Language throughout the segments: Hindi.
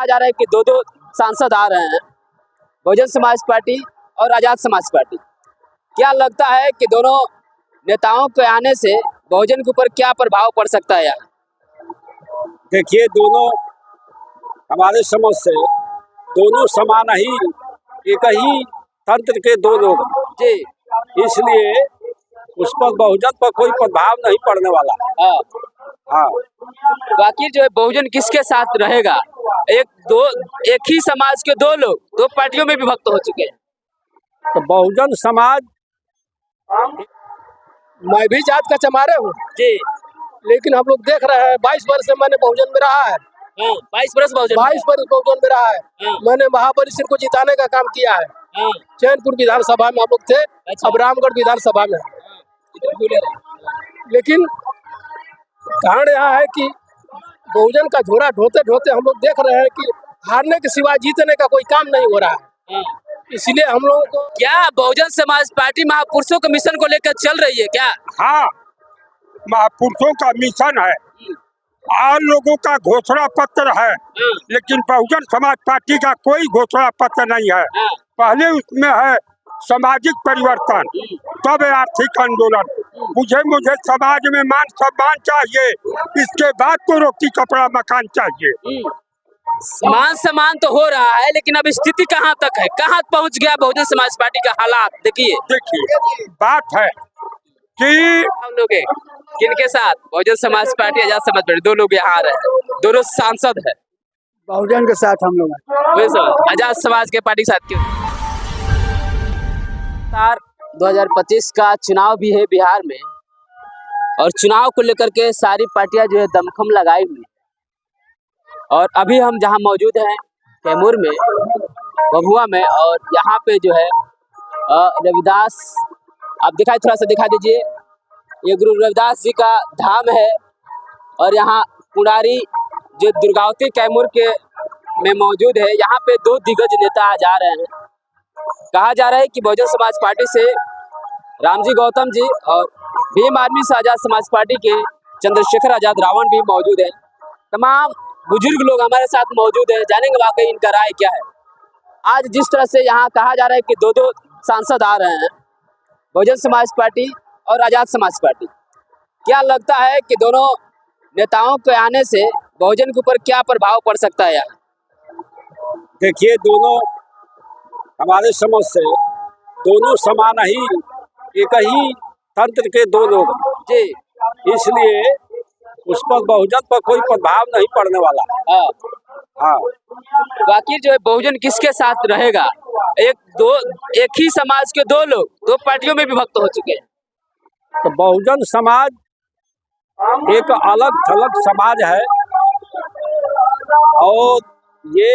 कहा जा रहा है कि दो दो सांसद आ रहे हैं, बहुजन समाज पार्टी और आजाद समाज पार्टी। क्या लगता है कि दोनों नेताओं के आने से बहुजन के ऊपर क्या प्रभाव पड़ सकता है? देखिए, दोनों हमारे समझ से दोनों समान ही, एक ही तंत्र के दो लोग जी, इसलिए उस पर बहुजन पर कोई प्रभाव नहीं पड़ने वाला। हाँ, बाकी जो है बहुजन किसके साथ रहेगा? एक ही समाज के दो लोग दो पार्टियों में विभक्त हो चुके हैं। तो बहुजन समाज, मैं भी जात का चमारे हूँ जी, लेकिन हम लोग देख रहे हैं 22 वर्ष से मैंने बहुजन में रहा है। 22 वर्ष बहुजन 22 वर्ष बहुजन में रहा है। मैंने महाबली सिंह को जिताने का काम किया है। चैनपुर विधानसभा में हम लोग थे, अब रामगढ़ विधानसभा में है। लेकिन कारण यहाँ है कि बहुजन का झोरा ढोते ढोते हम लोग देख रहे हैं कि हारने के सिवा जीतने का कोई काम नहीं हो रहा है। इसलिए हम लोगों को क्या बहुजन समाज पार्टी महापुरुषों के मिशन को लेकर चल रही है क्या? हाँ, महापुरुषों का मिशन है और लोगों का घोषणा पत्र है, लेकिन बहुजन समाज पार्टी का कोई घोषणा पत्र नहीं है। पहले उसमें है सामाजिक परिवर्तन, तब आर्थिक आंदोलन। मुझे समाज में मान सम्मान चाहिए, इसके बाद तो रोटी कपड़ा मकान चाहिए। मान सम्मान तो हो रहा है, लेकिन अब स्थिति कहाँ तक है, कहाँ पहुँच गया बहुजन समाज पार्टी का हालात? देखिए, बात है कि हम लोग किनके साथ, बहुजन समाज पार्टी आजाद समाज पार्टी, दो लोग यहाँ आ रहे हैं, दोनों सांसद है। बहुजन के साथ हम लोग आजाद समाज के पार्टी के साथ क्यों? 2025 का चुनाव भी है बिहार में, और चुनाव को लेकर के सारी पार्टियां जो है दमखम लगाई हुई। और अभी हम जहां मौजूद हैं कैमूर में, भभुआ में, और यहाँ पे जो है रविदास, आप थोड़ा सा दिखा दीजिए, ये गुरु रविदास जी का धाम है। और यहाँ पुरारी जो दुर्गावती कैमूर के में मौजूद है, यहाँ पे दो दिग्गज नेता आ जा रहे हैं। कहा जा रहा है कि बहुजन समाज पार्टी से रामजी गौतम जी और भीम आर्मी से आजाद समाज पार्टी के चंद्रशेखर आजाद रावण भी मौजूद है। तमाम बुजुर्ग लोग हमारे साथ मौजूद है, जानेंगे वाकई इनका राय क्या है। आज जिस तरह से यहाँ कहा जा रहा है कि दो दो सांसद आ रहे हैं, बहुजन समाज पार्टी और आजाद समाज पार्टी, क्या लगता है कि दोनों नेताओं के आने से बहुजन के ऊपर क्या प्रभाव पड़ सकता है? देखिए, दोनों हमारे समझ से दोनों समान ही, एक ही तंत्र के दो लोग जी, इसलिए उस पर बहुजन पर कोई प्रभाव नहीं पड़ने वाला। हाँ, बाकी जो है बहुजन किसके साथ रहेगा? एक ही समाज के दो लोग दो पार्टियों में विभक्त हो चुके हैं। तो बहुजन समाज एक अलग थलग समाज है, और ये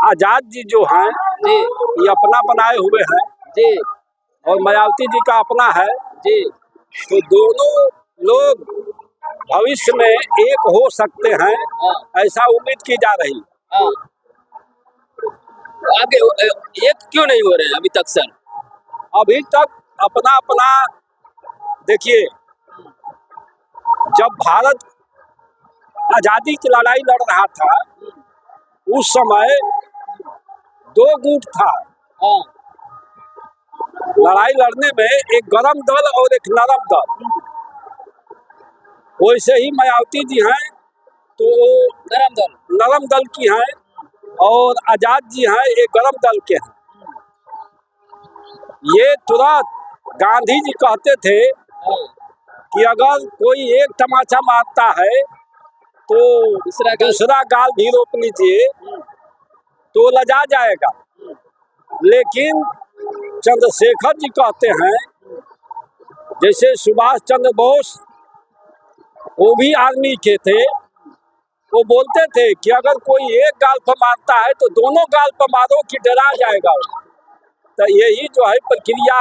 आजाद जी जो हैं जी, ये अपना बनाए हुए हैं जी, और मायावती जी का अपना है जी, तो दोनों लोग भविष्य में एक हो सकते हैं, ऐसा उम्मीद की जा रही। आगे एक क्यों नहीं हो रहे हैं अभी तक सर? अभी तक अपना अपना, देखिए, जब भारत आजादी की लड़ाई लड़ रहा था उस समय दो गुट था। लड़ाई लड़ने में एक गरम दल और एक नरम दल। वैसे ही मायावती जी हैं तो नरम दल की हैं, और आजाद जी हैं ये गरम दल के हैं। ये तुरंत गांधी जी कहते थे कि अगर कोई एक तमाचा मारता है तो दूसरा गाल भी रोक लीजिए तो लजा जाएगा। लेकिन चंद्रशेखर जी कहते हैं, जैसे सुभाष चंद्र बोस वो भी आर्मी के थे, वो बोलते थे कि अगर कोई एक गाल पर मारता है तो दोनों गाल पर मारो कि डरा जाएगा। तो यही जो है प्रक्रिया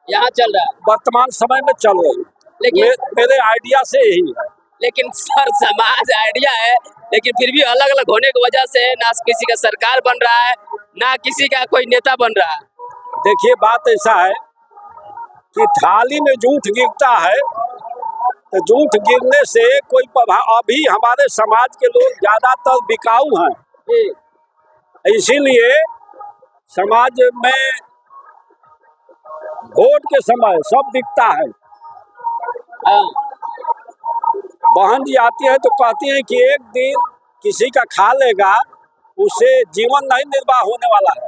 यहाँ चल रहा है, वर्तमान समय में चल रही है। लेकिन मेरे आइडिया से यही है। लेकिन सर समाज आइडिया है, लेकिन फिर भी अलग अलग होने की वजह से ना किसी का सरकार बन रहा है, ना किसी का कोई नेता बन रहा है। देखिए, बात ऐसा है कि थाली में जूठ गिरता है तो जूठ गिरने से कोई प्रभाव, अभी हमारे समाज के लोग ज्यादातर बिकाऊ हैं। इसीलिए समाज में वोट के समय सब दिखता है। बहन जी आती है तो कहती है कि एक दिन किसी का खा लेगा उससे जीवन नहीं निर्वाह होने वाला है,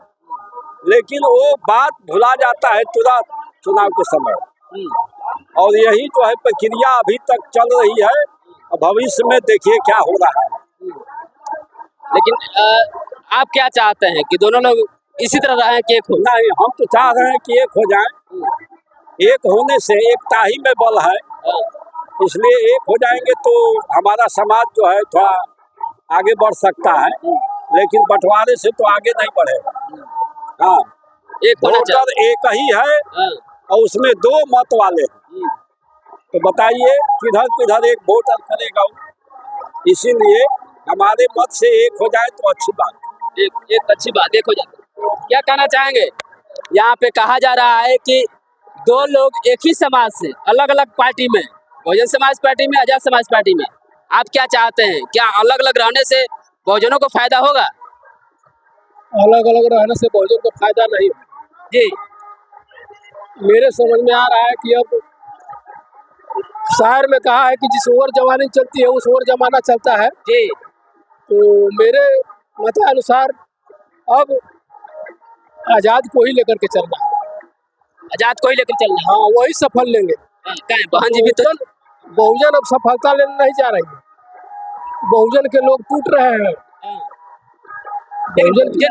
लेकिन वो बात भुला जाता है तुरंत चुनाव के समय। और यही जो है प्रक्रिया अभी तक चल रही है, भविष्य में देखिए क्या हो रहा है। लेकिन आप क्या चाहते हैं कि दोनों लोग इसी तरह रहें कि एक हो? नहीं, हम तो चाह रहे हैं कि एक हो जाए। एक होने से एकता ही में बल है, इसलिए एक हो जाएंगे तो हमारा समाज जो है थोड़ा आगे बढ़ सकता है, लेकिन बंटवारे से तो आगे नहीं बढ़ेगा। हाँ, एक होना चाहिए। वोटर एक ही है और उसमें दो मत वाले हैं, तो बताइए किधर किधर एक वोटर करेगा। इसीलिए हमारे मत से एक हो जाए तो अच्छी बात, एक अच्छी बात, एक हो जाए। क्या कहना चाहेंगे? यहाँ पे कहा जा रहा है कि दो लोग एक ही समाज से अलग अलग पार्टी में, बहुजन समाज पार्टी में, आजाद समाज पार्टी में, आप क्या चाहते हैं? क्या अलग अलग रहने से बहुजनों को फायदा होगा? अलग अलग रहने से बहुजन को फायदा नहीं होगा जी, मेरे समझ में आ रहा है कि अब शायर में कहा है कि जिस ओर जवानी चलती है उस ओर जमाना चलता है। जी, तो मेरे मतानुसार अब आजाद को ही लेकर के चलना है। आजाद को ही लेकर चलना है। हाँ, वही सफल लेंगे। कहें बहन जी भी तो बहुजन अब सफलता लेने नहीं जा रही है, बहुजन के लोग टूट रहे हैं।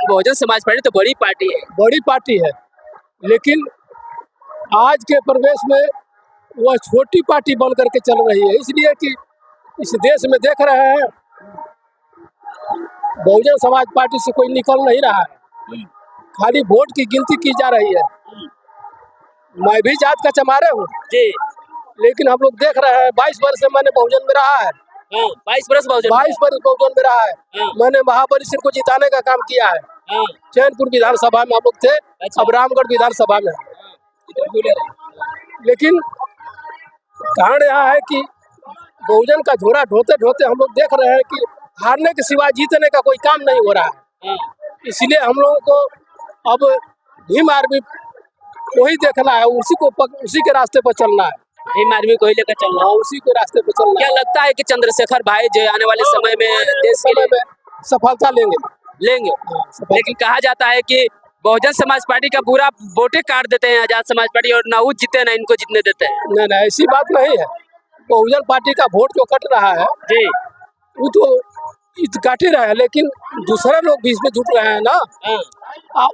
बहुजन समाज पार्टी तो बड़ी पार्टी है, बड़ी पार्टी है, लेकिन आज के परिवेश में वह छोटी पार्टी बन करके चल रही है, इसलिए कि इस देश में देख रहे हैं बहुजन समाज पार्टी से कोई निकल नहीं रहा है, खाली वोट की गिनती की जा रही है। मैं भी जात का चमारे हूँ जी, लेकिन हम लोग देख रहे हैं 22 वर्ष से मैंने बहुजन में रहा है। 22 वर्ष बहुजन 22 वर्ष बहुजन में रहा है। मैंने महाबली सिंह को जिताने का काम किया है। चैनपुर विधानसभा में हम लोग थे, अब रामगढ़ विधानसभा में है। लेकिन कारण यहाँ है कि बहुजन का झोरा ढोते ढोते हम लोग देख रहे हैं कि हारने के सिवा जीतने का कोई काम नहीं हो रहा है। इसलिए हम लोगों को अब भीम आर्मी को ही देखना है, उसी के रास्ते पर चलना है। भीम आर्मी को ही लेकर चलना है, उसी के रास्ते पर चलना क्या है। लगता है कि चंद्रशेखर भाई जो आने वाले समय में देश के लिए सफलता लेंगे। लेकिन कहा जाता है कि बहुजन समाज पार्टी का पूरा वोटे काट देते हैं आजाद समाज पार्टी, और ना वो जीते ना इनको जीतने देते हैं। नहीं, ऐसी बात नहीं है। बहुजन पार्टी का वोट जो कट रहा है जी, वो तो काट ही रहा है, लेकिन दूसरे लोग भी इसमें जुट रहे हैं ना।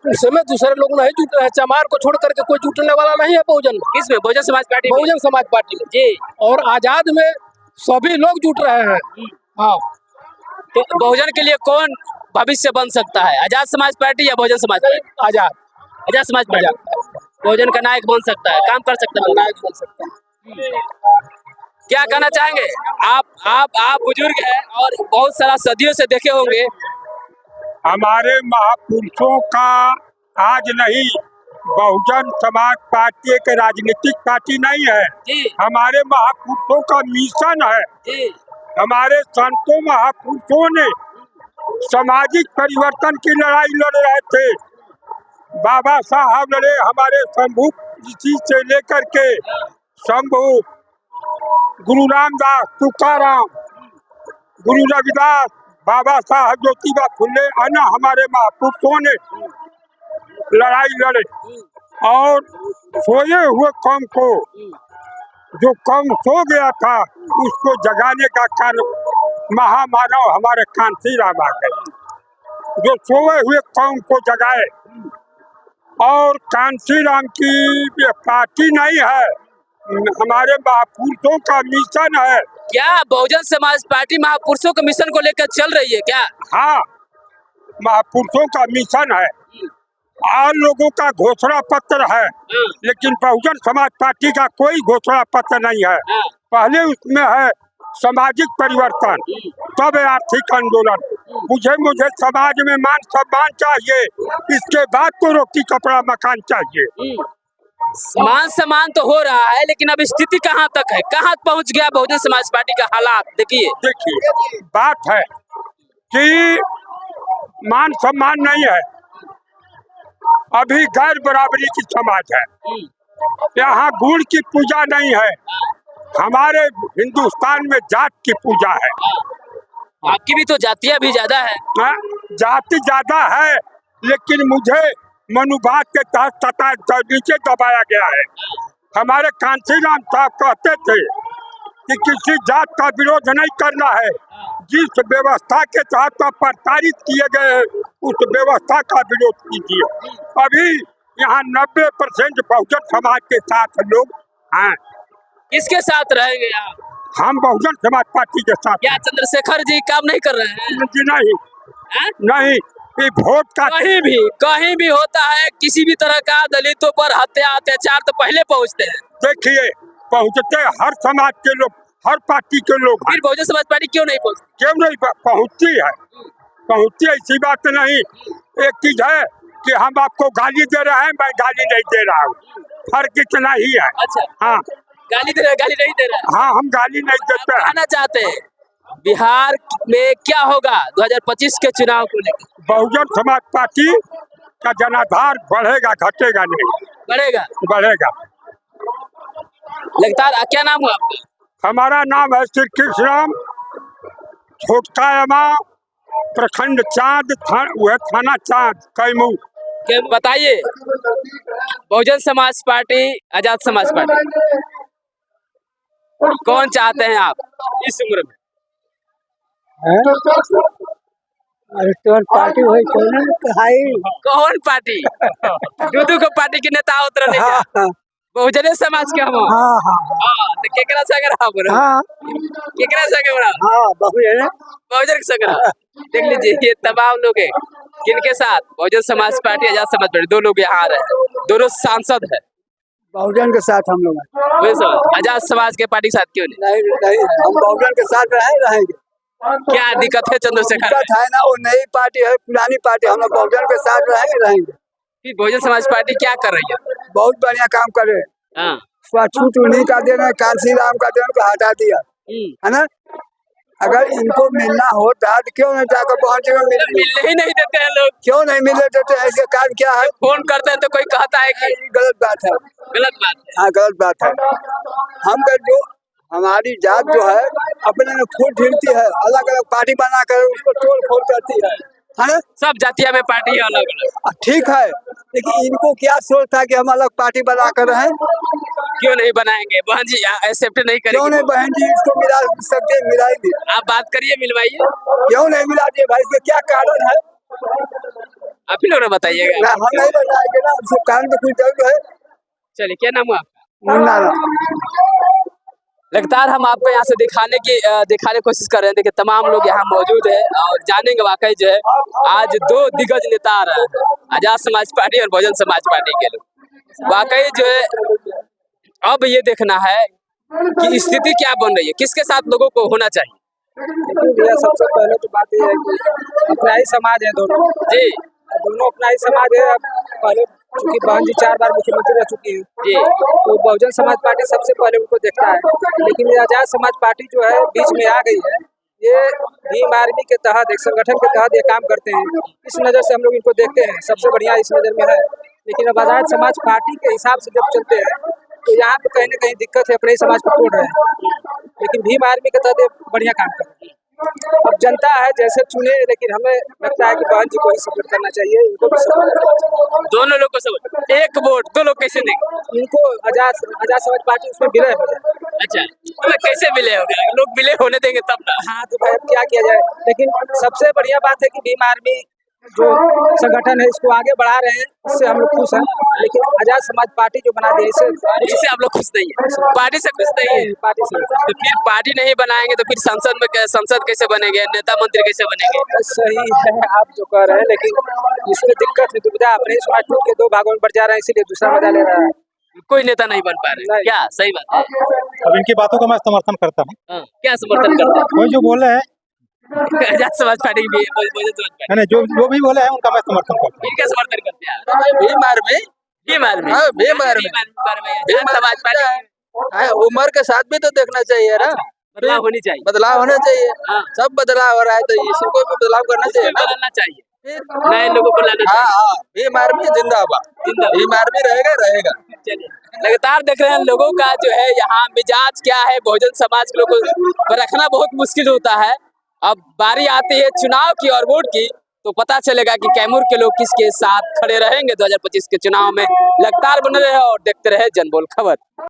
उसमें दूसरे लोग नहीं जुट रहे हैं। चमार को छोड़ करके कोई जुटने वाला नहीं है बहुजन में। किसमें? बहुजन समाज पार्टी में। बहुजन समाज पार्टी में जी, और आजाद में सभी लोग जुट रहे हैं। हाँ, तो बहुजन के लिए कौन भविष्य बन सकता है, आजाद समाज पार्टी या बहुजन समाज पार्टी? आजाद समाज पार्टी बहुजन का नायक बन सकता है, काम कर सकता है, नायक बन सकता है। क्या कहना चाहेंगे? आप बुजुर्ग हैं और बहुत सारा सदियों से देखे होंगे। हमारे महापुरुषों का आज नहीं, बहुजन समाज पार्टी एक राजनीतिक पार्टी नहीं है जी, हमारे महापुरुषों का मिशन है। जी, हमारे संतों महापुरुषों ने सामाजिक परिवर्तन की लड़ाई लड़ रहे थे। बाबा साहब लड़े हमारे शंभू जी से लेकर के शंभू, गुरु रामदास, तुकाराम, गुरु रविदास, बाबा साहब ज्योतिबा फुले, अन्य हमारे महापुरुषों ने लड़ाई लड़े और सोए हुए कौम को, जो कौम सो गया था, उसको जगाने का कार्य महामानव हमारे कांसी राम आ गए, जो सोए हुए कौम को जगाए। और कांसी राम की पार्टी नहीं है, हमारे महापुरुषों का मिशन है। क्या बहुजन समाज पार्टी महापुरुषों के मिशन को लेकर चल रही है क्या? हाँ, महापुरुषों का मिशन है। और लोगों का घोषणा पत्र है, लेकिन बहुजन समाज पार्टी का कोई घोषणा पत्र नहीं है। पहले उसमें है सामाजिक परिवर्तन, तब आर्थिक आंदोलन। मुझे समाज में मान सम्मान चाहिए, इसके बाद तो रोटी कपड़ा मकान चाहिए। मान सम्मान तो हो रहा है, लेकिन अब स्थिति कहाँ तक है, कहाँ पहुँच गया बहुजन समाज पार्टी का हालात? देखिए बात है कि मान सम्मान नहीं है, अभी गैर बराबरी की समाज है। यहाँ गुण की पूजा नहीं है, हमारे हिंदुस्तान में जात की पूजा है। आपकी भी तो जातियां भी ज्यादा है। हाँ, जाति ज्यादा है, लेकिन मुझे मनुवाद के तहत सत्ता नीचे दबाया गया है। हमारे कांशीराम साहब कहते थे कि किसी जात का विरोध नहीं करना है, जिस व्यवस्था के तहत आप प्रताड़ित किए गए हैं उस व्यवस्था का विरोध कीजिए। अभी यहाँ 90% बहुजन समाज के साथ लोग हैं। किसके साथ रहेंगे आप? हम बहुजन समाज पार्टी के साथ। क्या चंद्रशेखर जी काम नहीं कर रहे हैं? जी नहीं, नहीं, ये वोट का कहीं भी होता है किसी भी तरह का दलितों पर हत्या अत्याचार तो पहले पहुंचते हैं। देखिए, पहुंचते हर समाज के लोग, हर पार्टी के लोग। फिर बहुजन समाज पार्टी क्यों नहीं पहुंचती? क्यों नहीं पहुंचती है? पहुंचती ऐसी बात नहीं। एक चीज है कि हम आपको गाली दे रहे हैं, मैं गाली नहीं दे रहा हूँ, फर्क इतना ही है। अच्छा, हाँ, गाली दे रहे, गाली नहीं दे रहे। हाँ, हम गाली नहीं देते हैं। कहना चाहते हैं बिहार में क्या होगा 2025 के चुनाव को लेकर? बहुजन समाज पार्टी का जनाधार बढ़ेगा, घटेगा नहीं, बढ़ेगा। बढ़ेगा। लगातार क्या नाम हुआ आपका? हमारा नाम है श्री कृष्णराम, छोटकायमा, प्रखंड चांद, थाना चांद, कैमूर। बताइए, बहुजन समाज पार्टी, आजाद समाज पार्टी, कौन चाहते हैं आप इस उम्र में? अरे कौन पार्टी हुई कौन पार्टी? दूधू को पार्टी के नेता उतर नहीं। बहुजन समाज के हम। तो केकरा संग रहा बोलो? केकरा संग रहा? बहुजन के संग रहा। देख लीजिए, ये तमाम लोग हैं किनके साथ? बहुजन समाज पार्टी, आजाद समाज पार्टी, दो लोग यहाँ आ रहे हैं, दोनों सांसद है। बहुजन के साथ हम लोग। आजाद समाज के पार्टी के साथ क्यों नहीं? नहीं, हम बहुजन के साथ रहेंगे। क्या दिक्कत है चंद्रशेखर? है ना, वो नई पार्टी है, पुरानी पार्टी, हम लोग बहुजन के साथ रहेंगे। फिर बहुजन समाज पार्टी क्या कर रही है? बहुत बढ़िया काम कर रहे हैं। छूट उन्हीं का देना, कांशीराम का देना को हटा दिया है ना। अगर इनको मिलना होता तो क्यों नहीं जाकर पहुंचे? मिलने ही नहीं देते हैं लोग। क्यों नहीं मिलने देते? ऐसे काम क्या है? फोन करते हैं तो कोई कहता है कि गलत बात है। गलत बात है। हाँ, गलत बात है। हम जो हमारी जात जो है अपने में फूट हिलती है, अलग अलग पार्टी बनाकर उसको तोड़ फोड़ करती है ना। सब जातिया में पार्टी है अलग अलग। ठीक है, लेकिन इनको क्या सोच था कि हम अलग पार्टी बनाकर रहें? क्यों नहीं बनाएंगे? बहन जी एक्सेप्ट नहीं करेंगे? क्यों नहीं बहन जी, इसको मिला सकते, मिलाएंगे। आप बात करिए, मिलवाइए। क्यों नहीं मिला दिए भाई? इसमें क्या कारण है? आप ही लोग ने बताइएगा। हम नहीं बताएंगे ना, उसको कारण तो कुछ जरूर है। चलिए, क्या नाम हुआ आपका? मुन्ना। लगातार हम आपको यहाँ से दिखाने की कोशिश कर रहे हैं। देखिए, तमाम लोग यहाँ मौजूद है और जानेंगे वाकई जो है आज दो दिग्गज नेता आ रहे हैं, आजाद समाज पार्टी और बहुजन समाज पार्टी के लोग। वाकई जो है अब ये देखना है कि स्थिति क्या बन रही है, किसके साथ लोगों को होना चाहिए। सबसे पहले तो बात यह है कि अपना ही समाज है दोनों जी, दोनों अपना ही समाज है। पहले चूंकि बहन जी 4 बार मुख्यमंत्री रह चुकी है जी, तो बहुजन समाज पार्टी सबसे पहले उनको देखता है। लेकिन ये आजाद समाज पार्टी जो है बीच में आ गई है। ये भीम आर्मी के तहत, एक संगठन के तहत ये काम करते हैं। इस नज़र से हम लोग इनको देखते हैं, सबसे बढ़िया इस नज़र में है। लेकिन अब आजाद समाज पार्टी के हिसाब से जब चलते हैं तो यहाँ पे कहीं न कहीं दिक्कत है, अपने ही समाज को तोड़ रहे हैं। लेकिन भीम आर्मी के तहत ये बढ़िया काम कर रहे हैं। अब जनता है जैसे चुने, लेकिन हमें लगता है कि बहन जी को ही सपोर्ट करना चाहिए, इनको भी सपोर्ट करना चाहिए। दोनों लोग को सपोर्ट। एक वोट दो लोग कैसे देंगे? इनको आजाद समाज पार्टी उसमें विलय हो जाए। अच्छा, तो कैसे विलय हो गया? लोग विलय होने देंगे तब ना। हाँ, तो भाई अब क्या किया जाए। लेकिन सबसे बढ़िया बात है कि भीम आर्मी जो संगठन है इसको आगे बढ़ा रहे हैं, इससे हम लोग खुश हैं। लेकिन आजाद समाज पार्टी जो बना दी इससे आप लोग खुश नहीं है? पार्टी से खुश नहीं है? पार्टी से तो फिर पार्टी नहीं बनाएंगे तो फिर संसद कैसे बनेंगे? नेता मंत्री कैसे बनेंगे? सही है आप जो कह रहे हैं, लेकिन इसमें दिक्कत है, दुविधा अपने समाज टूट के 2 भागों में बढ़ जा रहा है, इसीलिए दूसरा मजा ले रहा है। कोई नेता नहीं बन पा रहे? क्या सही बात है? अब इनकी बातों का मैं समर्थन करता हूँ। क्या समर्थन करते हैं? कोई जो बोले हैं आजाद समाज पार्टी भी, नहीं, जो भी बोले हैं उनका मैं समर्थन करता हूँ। इनका समर्थन करते हैं। भीम आर्मी समाज पार्टी उम्र के साथ भी तो देखना चाहिए ना, बदलाव होनी चाहिए। बदलाव होना चाहिए। सब बदलाव हो रहा है तो इसको भी बदलाव करना चाहिए। बदलना चाहिए। नए लोगों को लाना चाहिए। हाँ भीम आर्मी जिंदाबाद, भीम आर्मी रहेगा रहेगा। चलिए, लगातार देख रहे हैं लोगों का जो है यहाँ मिजाज क्या है, बहुजन समाज के लोगों को रखना बहुत मुश्किल होता है। अब बारी आती है चुनाव की और वोट की, तो पता चलेगा कि कैमूर के लोग किसके साथ खड़े रहेंगे 2025 के चुनाव में। लगातार बने रहे और देखते रहे जनबोल खबर।